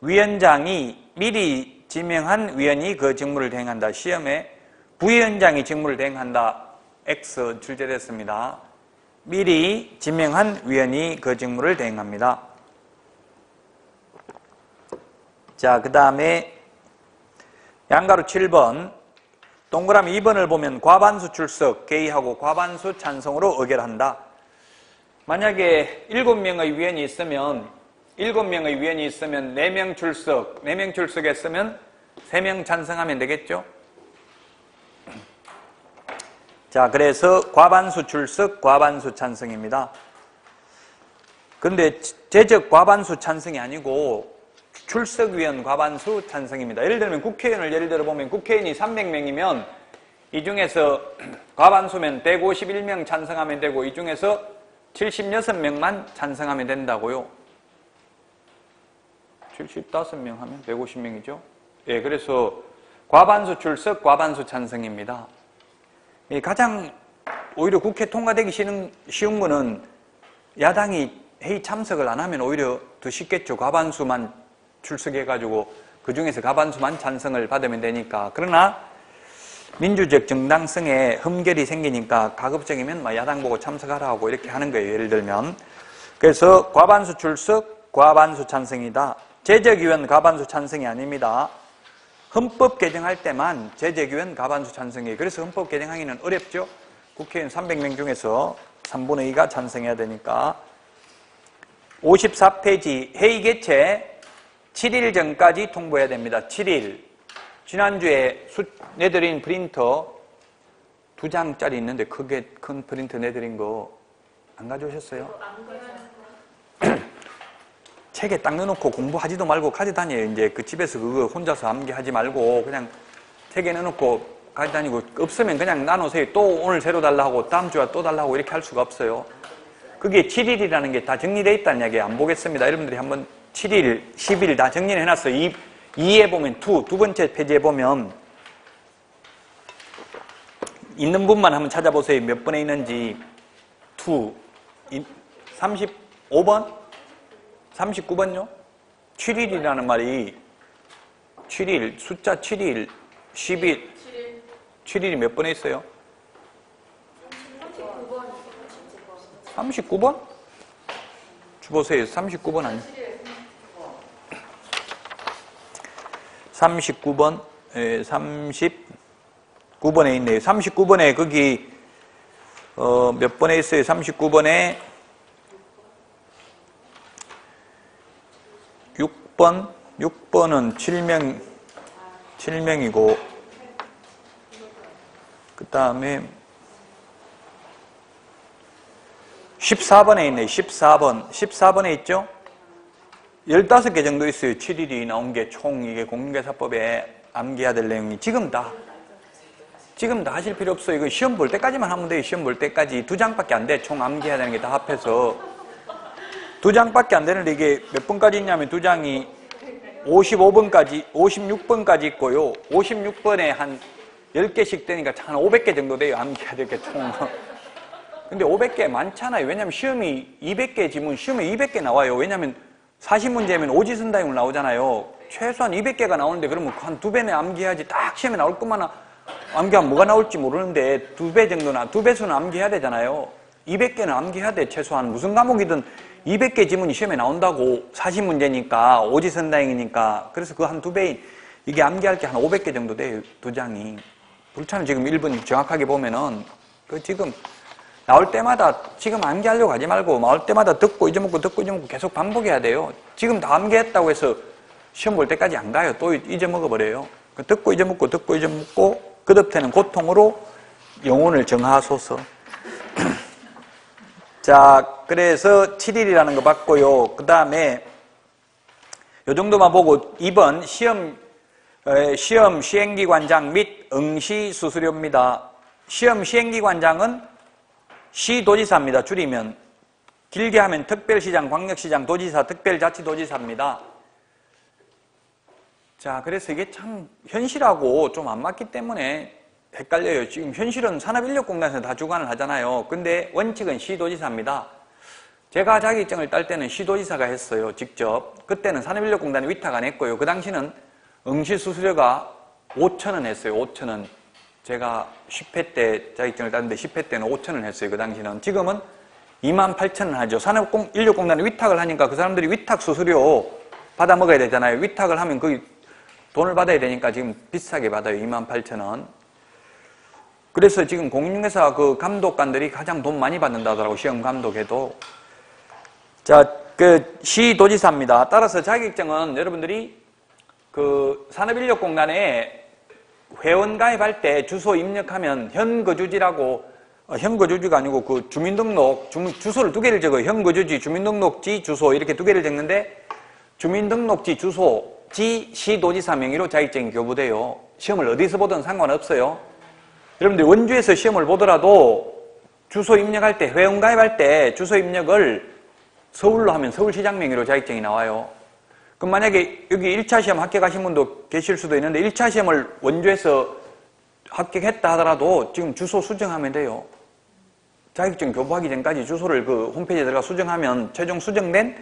위원장이 미리 지명한 위원이 그 직무를 대행한다. 시험에 부위원장이 직무를 대행한다. X 출제됐습니다. 미리 지명한 위원이 그 직무를 대행합니다. 자, 그 다음에 양가로 7번 동그라미 2번을 보면 과반수 출석, 개의하고 과반수 찬성으로 의결한다. 만약에 7명의 위원이 있으면 7명의 위원이 있으면 4명 출석, 4명 출석했으면 3명 찬성하면 되겠죠? 자, 그래서 과반수 출석, 과반수 찬성입니다. 근데 제적 과반수 찬성이 아니고 출석위원 과반수 찬성입니다. 예를 들면 국회의원을 예를 들어 보면 국회의원이 300명이면 이 중에서 과반수면 151명 찬성하면 되고 이 중에서 76명만 찬성하면 된다고요. 75명 하면 150명이죠. 예, 그래서 과반수 출석, 과반수 찬성입니다. 가장 오히려 국회 통과되기 쉬운 거는 야당이 회의 참석을 안 하면 오히려 더 쉽겠죠. 과반수만 출석해가지고 그 중에서 과반수만 찬성을 받으면 되니까. 그러나 민주적 정당성에 흠결이 생기니까 가급적이면 야당 보고 참석하라 하고 이렇게 하는 거예요. 예를 들면. 그래서 과반수 출석, 과반수 찬성이다. 제적위원 과반수 찬성이 아닙니다. 헌법 개정할 때만 제적위원 과반수 찬성이에요. 그래서 헌법 개정하기는 어렵죠. 국회의원 300명 중에서 3분의 2가 찬성해야 되니까. 54페이지 회의 개최 7일 전까지 통보해야 됩니다. 7일. 지난주에 내드린 프린터 2장짜리 있는데 크게 큰 프린터 내드린 거 안 가져오셨어요? 책에 딱 넣어놓고 공부하지도 말고 가져다녀요. 이제 그 집에서 그거 혼자서 암기하지 말고 그냥 책에 넣어놓고 가져다니고 없으면 그냥 나누세요. 또 오늘 새로 달라 하고 다음 주에 또 달라 하고 이렇게 할 수가 없어요. 그게 7일이라는 게 다 정리되어 있다는 이야기 안 보겠습니다. 여러분들이 한번 7일, 10일 다 정리를 해놨어요. 2에 보면 두 번째 페이지에 보면 있는 분만 한번 찾아보세요. 몇 번에 있는지. 35번? 39번요? 7일이라는 말이 7일, 숫자 7일, 10일 7일이 몇 번에 있어요? 39번? 주보세요. 39번 아니? 39번, 39번에 있네요. 39번에 거기 몇 번에 있어요? 39번에 6번은 7명이고 그 다음에 14번에 있네요. 14번에 있죠? 15개 정도 있어요. 7일이 나온 게 총 이게 공인중개사법에 암기해야 될 내용이 지금 다 하실 필요 없어요. 이거 시험 볼 때까지만 하면 돼요. 시험 볼 때까지 2장밖에 안 돼. 총 암기해야 되는 게 다 합해서 2장밖에 안 되는데 이게 몇 번까지 있냐면 2장이 55번까지 56번까지 있고요. 56번에 한 10개씩 되니까 한 500개 정도 돼요. 암기해야 될 게 총. 근데 500개 많잖아요. 왜냐면 시험이 200개 지문 시험에 200개 나와요. 왜냐면 40문제면 오지선다형을 나오잖아요. 최소한 200개가 나오는데 그러면 한 2배는 암기해야지. 딱 시험에 나올 것만 암기하면 뭐가 나올지 모르는데 2배 정도나 2배수는 암기해야 되잖아요. 200개는 암기해야 돼. 최소한 무슨 과목이든 200개 지문이 시험에 나온다고. 40문제니까 오지선다형이니까. 그래서 그 한 2배인 이게 암기할 게 한 500개 정도 돼요. 2장이. 불차는 지금 1번 정확하게 보면은 그 지금 나올 때마다 지금 암기하려고 하지 말고 나올 때마다 듣고 잊어먹고 계속 반복해야 돼요. 지금 다 암기했다고 해서 시험 볼 때까지 안 가요. 또 잊어먹어버려요. 듣고 잊어먹고 끝없에는 고통으로 영혼을 정하소서. 자, 그래서 7일이라는 거 봤고요. 그 다음에 요 정도만 보고 2번 시험 시행기관장 및 응시 수수료입니다. 시험 시행기관장은 시도지사입니다. 줄이면 길게 하면 특별시장, 광역시장, 도지사, 특별자치도지사입니다. 자, 그래서 이게 참 현실하고 좀 안 맞기 때문에 헷갈려요. 지금 현실은 산업인력공단에서 다 주관을 하잖아요. 근데 원칙은 시도지사입니다. 제가 자격증을 딸 때는 시도지사가 했어요. 직접. 그때는 산업인력공단이 위탁 안 했고요. 그 당시는 응시수수료가 5,000원 했어요. 5,000원. 제가 10회 때 자격증을 땄는데 10회 때는 5,000원 했어요. 그 당시는. 지금은 28,000원 하죠. 산업인력공단이 위탁을 하니까 그 사람들이 위탁 수수료 받아 먹어야 되잖아요. 위탁을 하면 그 돈을 받아야 되니까 지금 비싸게 받아요. 28,000원. 그래서 지금 공인중개사 그 감독관들이 가장 돈 많이 받는다 하더라고. 시험 감독에도. 자, 그 시도지사입니다. 따라서 자격증은 여러분들이 그 산업인력공단에 회원 가입할 때 주소 입력하면 현거주지라고, 현거주지가 아니고 그 주민등록, 주소를 2개를 적어요. 현거주지, 주민등록지, 주소 이렇게 2개를 적는데 주민등록지, 주소지, 시도지사 명의로 자격증이 교부돼요. 시험을 어디서 보든 상관없어요. 여러분들 원주에서 시험을 보더라도 주소 입력할 때, 회원 가입할 때 주소 입력을 서울로 하면 서울시장 명의로 자격증이 나와요. 그럼 만약에 여기 1차 시험 합격하신 분도 계실 수도 있는데 1차 시험을 원주에서 합격했다 하더라도 지금 주소 수정하면 돼요. 자격증 교부하기 전까지 주소를 그 홈페이지에 들어가 수정하면 최종 수정된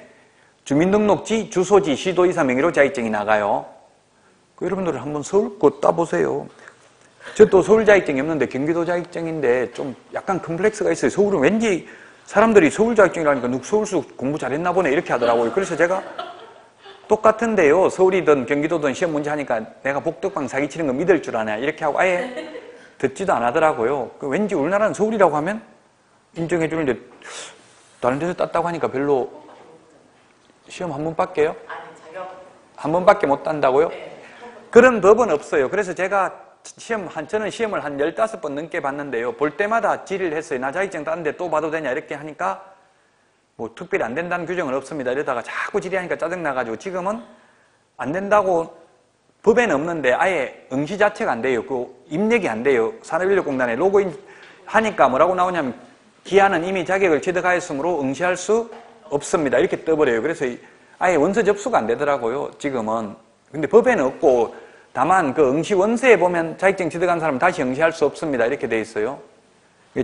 주민등록지, 주소지, 시도지사 명의로 자격증이 나가요. 여러분들 한번 서울 거 따보세요. 저도 서울 자격증이 없는데 경기도 자격증인데 좀 약간 컴플렉스가 있어요. 서울은 왠지 사람들이 서울 자격증이라니까 누구 서울수 공부 잘했나 보네 이렇게 하더라고요. 그래서 제가 똑같은데요. 서울이든 경기도든 시험 문제 하니까 내가 복덕방 사기치는 거 믿을 줄 아냐 이렇게 하고 아예 듣지도 안 하더라고요. 왠지 우리나라는 서울이라고 하면 인정해 주는데 다른 데서 땄다고 하니까 별로 시험 한 번밖에요? 아니, 한 번밖에 못 딴다고요? 네. 그런 법은 없어요. 그래서 제가 저는 시험을 한 15번 넘게 봤는데요. 볼 때마다 질의를 했어요. 나 자격증 땄는데 또 봐도 되냐 이렇게 하니까 뭐 특별히 안 된다는 규정은 없습니다. 이러다가 자꾸 질의하니까 짜증나가지고 지금은 안 된다고 법에는 없는데 아예 응시 자체가 안 돼요. 그 입력이 안 돼요. 산업인력공단에 로그인 하니까 뭐라고 나오냐면 기한은 이미 자격을 취득하였으므로 응시할 수 없습니다. 이렇게 떠버려요. 그래서 아예 원서 접수가 안 되더라고요. 지금은. 근데 법에는 없고 다만 그 응시 원서에 보면 자격증 취득한 사람은 다시 응시할 수 없습니다. 이렇게 돼 있어요.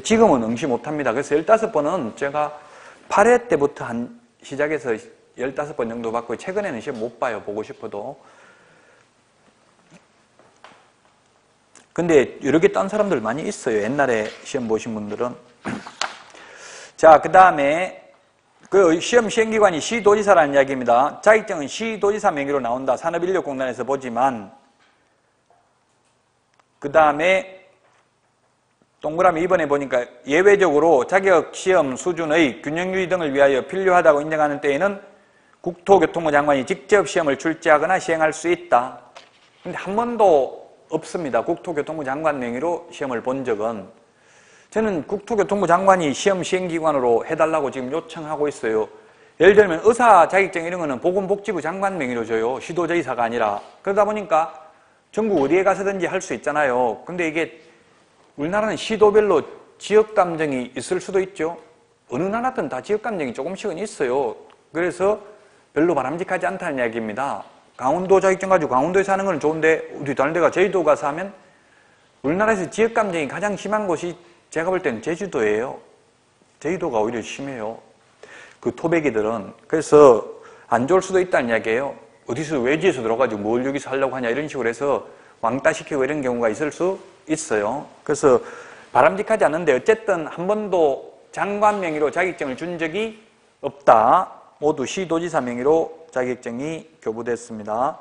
지금은 응시 못합니다. 그래서 15번은 제가 8회 때부터 시작해서 15번 정도 받고 최근에는 시험 못 봐요. 보고 싶어도. 근데 여러 개 딴 사람들 많이 있어요. 옛날에 시험 보신 분들은. 자, 그 다음에 그 시험 시행기관이 시도지사라는 이야기입니다. 자격증은 시도지사 명의로 나온다. 산업인력공단에서 보지만 그 다음에 동그라미 이번에 보니까 예외적으로 자격시험 수준의 균형유지 등을 위하여 필요하다고 인정하는 때에는 국토교통부 장관이 직접 시험을 출제하거나 시행할 수 있다. 근데 한 번도 없습니다. 국토교통부 장관 명의로 시험을 본 적은. 저는 국토교통부 장관이 시험 시행기관으로 해달라고 지금 요청하고 있어요. 예를 들면 의사 자격증 이런 거는 보건복지부 장관 명의로 줘요. 시도지사가 아니라. 그러다 보니까 전국 어디에 가서든지 할 수 있잖아요. 근데 이게 우리나라는 시도별로 지역감정이 있을 수도 있죠. 어느 나라든 다 지역감정이 조금씩은 있어요. 그래서 별로 바람직하지 않다는 이야기입니다. 강원도 자격증 가지고 강원도에서 하는 건 좋은데 어디 다른 데가 제주도 가서 하면 우리나라에서 지역감정이 가장 심한 곳이 제가 볼 때는 제주도예요. 제주도가 오히려 심해요. 그 토백이들은. 그래서 안 좋을 수도 있다는 이야기예요. 어디서 외지에서 들어가지고 뭘 여기서 하려고 하냐 이런 식으로 해서 왕따시키고 이런 경우가 있을 수 있어요. 그래서 바람직하지 않은데 어쨌든 한 번도 장관 명의로 자격증을 준 적이 없다. 모두 시도지사 명의로 자격증이 교부됐습니다.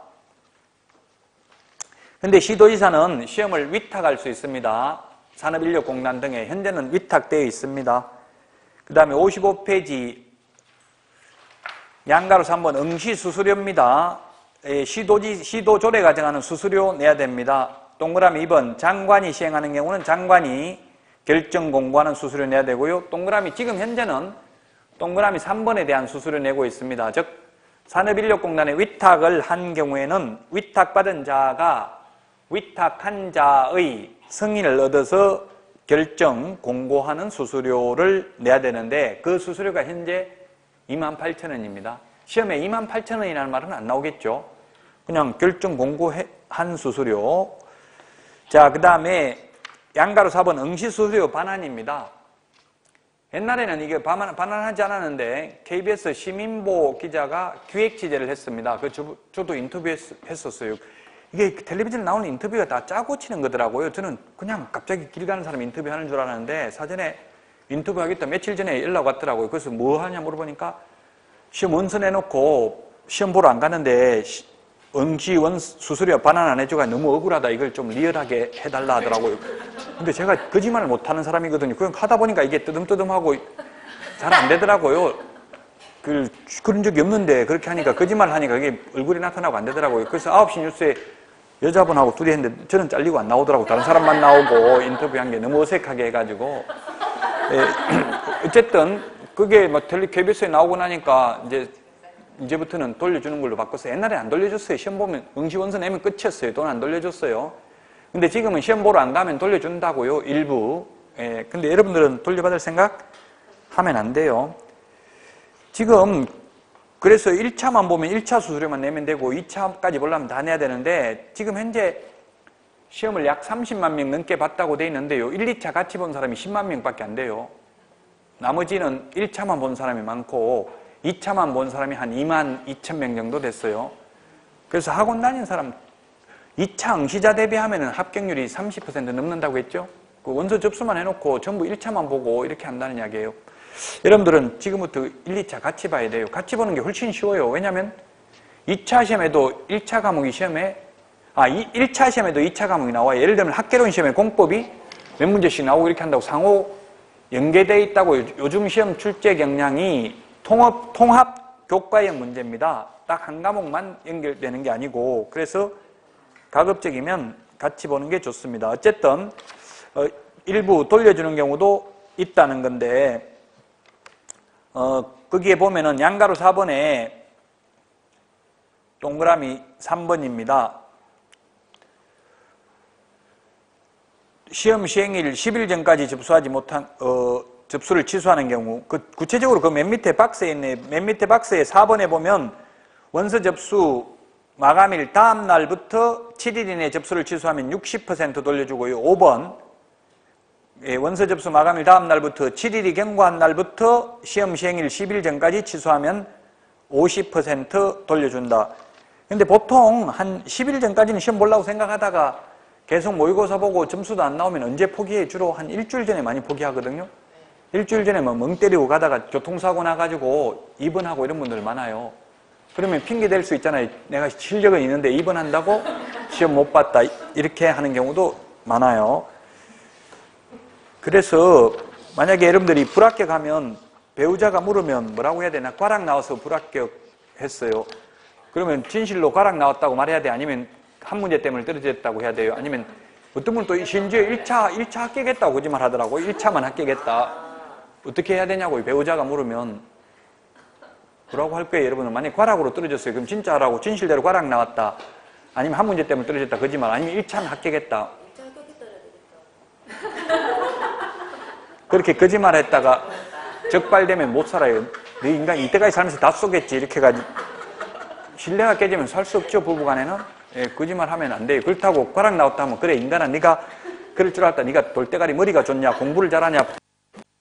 근데 시도지사는 시험을 위탁할 수 있습니다. 산업인력공단 등에 현재는 위탁되어 있습니다. 그 다음에 55페이지 양가로 3번 응시수수료입니다. 시도조례 가정하는 수수료 내야 됩니다. 동그라미 2번 장관이 시행하는 경우는 장관이 결정 공고하는 수수료 내야 되고요. 동그라미 지금 현재는 동그라미 3번에 대한 수수료 내고 있습니다. 즉 산업인력공단에 위탁을 한 경우에는 위탁받은 자가 위탁한 자의 승인을 얻어서 결정 공고하는 수수료를 내야 되는데 그 수수료가 현재 28,000원입니다. 시험에 28,000원이라는 말은 안 나오겠죠. 그냥 결정 공고한 수수료. 자, 그 다음에 양가로 4번 응시수수료 반환입니다. 옛날에는 이게 반환하지 않았는데 KBS 시민보 기자가 기획 취재를 했습니다. 저도 인터뷰했었어요. 이게 텔레비전에 나오는 인터뷰가 다 짜고 치는 거더라고요. 저는 그냥 갑자기 길 가는 사람 인터뷰하는 줄 알았는데 사전에 인터뷰하겠다 며칠 전에 연락 왔더라고요. 그래서 뭐 하냐 물어보니까 시험 원서 내놓고 시험 보러 안 가는데 응시 수수료 반환 안 해줘가 너무 억울하다. 이걸 좀 리얼하게 해달라 하더라고요. 근데 제가 거짓말을 못하는 사람이거든요. 그냥 하다 보니까 이게 뜨듬뜨듬하고 잘 안 되더라고요. 그런 적이 없는데 그렇게 하니까 거짓말을 하니까 이게 얼굴이 나타나고 안 되더라고요. 그래서 9시 뉴스에 여자분하고 둘이 했는데 저는 잘리고 안 나오더라고요. 다른 사람만 나오고 인터뷰한 게 너무 어색하게 해가지고. 어쨌든 그게 막 KBS에 나오고 나니까 이제부터는 돌려주는 걸로 바꿨어요. 옛날에 안 돌려줬어요. 시험 보면 응시 원서 내면 끝이었어요. 돈 안 돌려줬어요. 근데 지금은 시험 보러 안 가면 돌려준다고요. 일부. 근데 여러분들은 돌려받을 생각 하면 안 돼요. 지금 그래서 1차만 보면 1차 수수료만 내면 되고 2차까지 보려면 다 내야 되는데 지금 현재 시험을 약 30만 명 넘게 봤다고 돼 있는데요. 1, 2차 같이 본 사람이 10만 명밖에 안 돼요. 나머지는 1차만 본 사람이 많고 2차만 본 사람이 한 2만 2천 명 정도 됐어요. 그래서 학원 다닌 사람 2차 응시자 대비하면 합격률이 30% 넘는다고 했죠. 그 원서 접수만 해놓고 전부 1차만 보고 이렇게 한다는 이야기예요. 여러분들은 지금부터 1, 2차 같이 봐야 돼요. 같이 보는 게 훨씬 쉬워요. 왜냐하면 2차 시험에도 1차 과목이 1차 시험에도 2차 과목이 나와요. 예를 들면 학개론 시험에 공법이 몇 문제씩 나오고 이렇게 한다고 상호 연계되어 있다고. 요즘 시험 출제 경향이 통합 교과형 문제입니다. 딱 한 과목만 연결되는 게 아니고. 그래서 가급적이면 같이 보는 게 좋습니다. 어쨌든 일부 돌려주는 경우도 있다는 건데 거기에 보면은 양가로 4번에 동그라미 3번입니다. 시험 시행일 10일 전까지 접수하지 못한 접수를 취소하는 경우, 구체적으로 그 맨 밑에 박스에 있네. 맨 밑에 박스에 4번에 보면 원서 접수 마감일 다음 날부터 7일 이내 접수를 취소하면 60% 돌려주고요. 5번 원서 접수 마감일 다음 날부터 7일이 경과한 날부터 시험 시행일 10일 전까지 취소하면 50% 돌려준다. 근데 보통 한 10일 전까지는 시험 보려고 생각하다가 계속 모의고사 보고 점수도 안 나오면 언제 포기해? 주로 한 일주일 전에 많이 포기하거든요. 일주일 전에 뭐 멍 때리고 가다가 교통사고 나가지고 입원하고 이런 분들 많아요. 그러면 핑계 댈 수 있잖아요. 내가 실력은 있는데 입원한다고 시험 못 봤다. 이렇게 하는 경우도 많아요. 그래서 만약에 여러분들이 불합격하면 배우자가 물으면 뭐라고 해야 되나? 과락 나와서 불합격했어요. 그러면 진실로 과락 나왔다고 말해야 돼? 아니면 한 문제 때문에 떨어졌다고 해야 돼요? 아니면 어떤 분은 또 심지어 1차 합격했다고 거짓말 하더라고. 1차만 합격했다. 어떻게 해야 되냐고 배우자가 물으면 뭐라고 할 거예요, 여러분은? 만약에 과락으로 떨어졌어요. 그럼 진짜라고 진실대로 과락 나왔다. 아니면 한 문제 때문에 떨어졌다. 거짓말. 아니면 1차는 합격했다. 그렇게 거짓말 했다가 적발되면 못 살아요. 너 인간 이때까지 살면서 다 쏘겠지. 이렇게 해가지고. 신뢰가 깨지면 살 수 없죠, 부부간에는. 예, 거짓말 하면 안 돼요. 그렇다고 과락 나왔다 하면, 그래, 인간아, 네가 그럴 줄 알았다. 네가 돌대가리 머리가 좋냐, 공부를 잘하냐,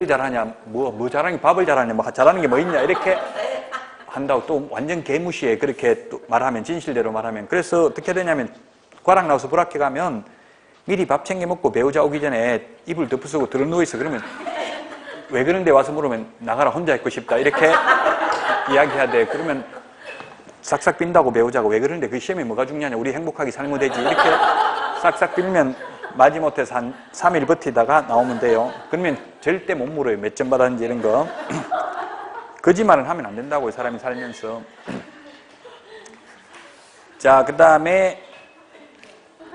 잘하냐, 뭐 잘하냐, 밥을 잘하냐, 뭐 잘하는 게 뭐 있냐, 이렇게 한다고 또 완전 개무시해. 그렇게 또 말하면, 진실대로 말하면. 그래서 어떻게 되냐면, 과락 나와서 불합격하면 미리 밥 챙겨 먹고 배우자 오기 전에 이불 덮어쓰고 들어 누워있어. 그러면 왜 그런데 와서 물으면 나가라, 혼자 있고 싶다. 이렇게 이야기해야 돼. 그러면 싹싹 빈다고 배우자가 왜 그러는데 그 시험에 뭐가 중요하냐. 우리 행복하게 살면 되지. 이렇게 싹싹 빌면 마지못해서 한 3일 버티다가 나오면 돼요. 그러면 절대 못 물어요. 몇 점 받았는지 이런 거. 거짓말은 하면 안 된다고요. 사람이 살면서. 자, 그 다음에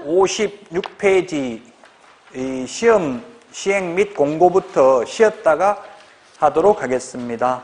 56페이지 이 시험 시행 및 공고부터 쉬었다가 하도록 하겠습니다.